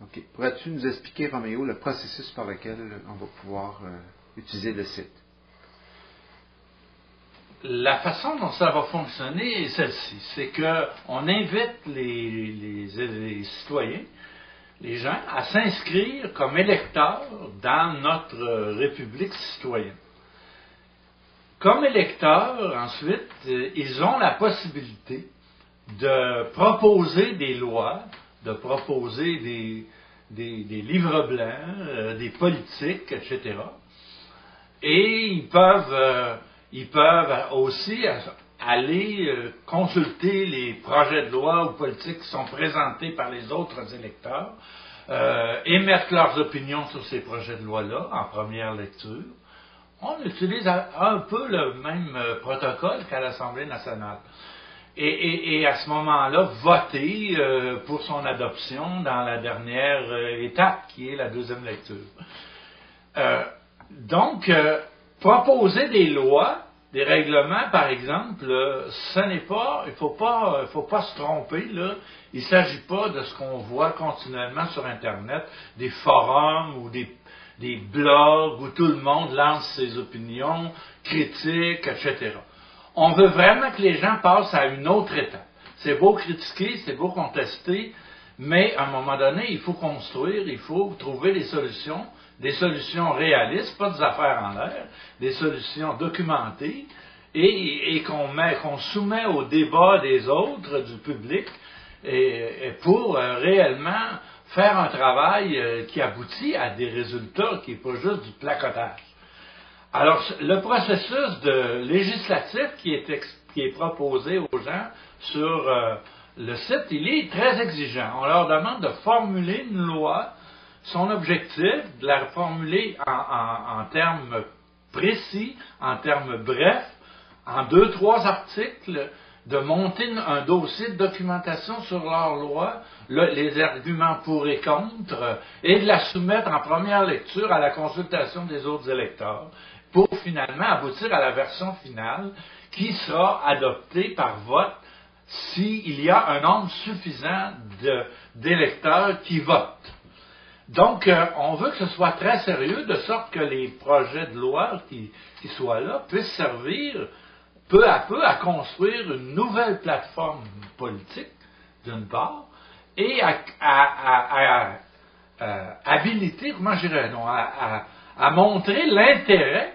OK. Pourrais-tu nous expliquer, Roméo, le processus par lequel on va pouvoir utiliser le site? La façon dont ça va fonctionner est celle-ci. C'est qu'on invite les citoyens, les gens, à s'inscrire comme électeurs dans notre République citoyenne. Comme électeurs, ensuite, ils ont la possibilité de proposer des lois, de proposer des livres blancs, des politiques, etc. Et ils peuvent aussi aller consulter les projets de loi ou politiques qui sont présentés par les autres électeurs, émettre leurs opinions sur ces projets de loi-là en première lecture. On utilise un peu le même protocole qu'à l'Assemblée nationale. Et à ce moment-là, voter pour son adoption dans la dernière étape, qui est la deuxième lecture. Donc, proposer des lois, des règlements, par exemple, ce n'est pas, il faut pas se tromper, là. Il ne s'agit pas de ce qu'on voit continuellement sur Internet, des forums ou des blogs où tout le monde lance ses opinions, critique, etc. On veut vraiment que les gens passent à une autre étape. C'est beau critiquer, c'est beau contester, mais à un moment donné, il faut construire, il faut trouver des solutions réalistes, pas des affaires en l'air, des solutions documentées, et qu'on soumet au débat des autres, du public, et pour réellement faire un travail qui aboutit à des résultats, qui n'est pas juste du placotage. Alors, le processus législatif qui est proposé aux gens sur le site, il est très exigeant. On leur demande de formuler une loi, son objectif, de la formuler en termes précis, en termes brefs, en 2-3 articles, de monter un dossier de documentation sur leur loi, les arguments pour et contre, et de la soumettre en première lecture à la consultation des autres électeurs, pour finalement aboutir à la version finale qui sera adoptée par vote s'il y a un nombre suffisant d'électeurs qui votent. Donc, on veut que ce soit très sérieux, de sorte que les projets de loi qui soient là puissent servir peu à peu à construire une nouvelle plateforme politique, d'une part, et à habiliter, comment je dirais, non, à montrer l'intérêt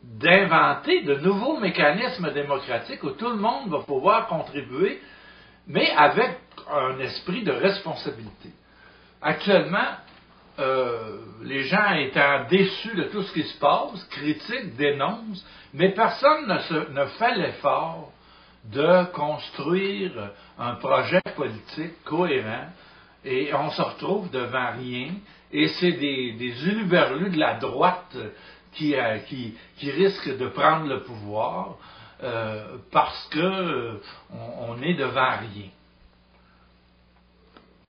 d'inventer de nouveaux mécanismes démocratiques où tout le monde va pouvoir contribuer, mais avec un esprit de responsabilité. Actuellement, les gens étant déçus de tout ce qui se passe, critiquent, dénoncent, mais personne ne fait l'effort de construire un projet politique cohérent, et on se retrouve devant rien, et c'est des huluberlus de la droite qui risquent de prendre le pouvoir parce que on est devant rien.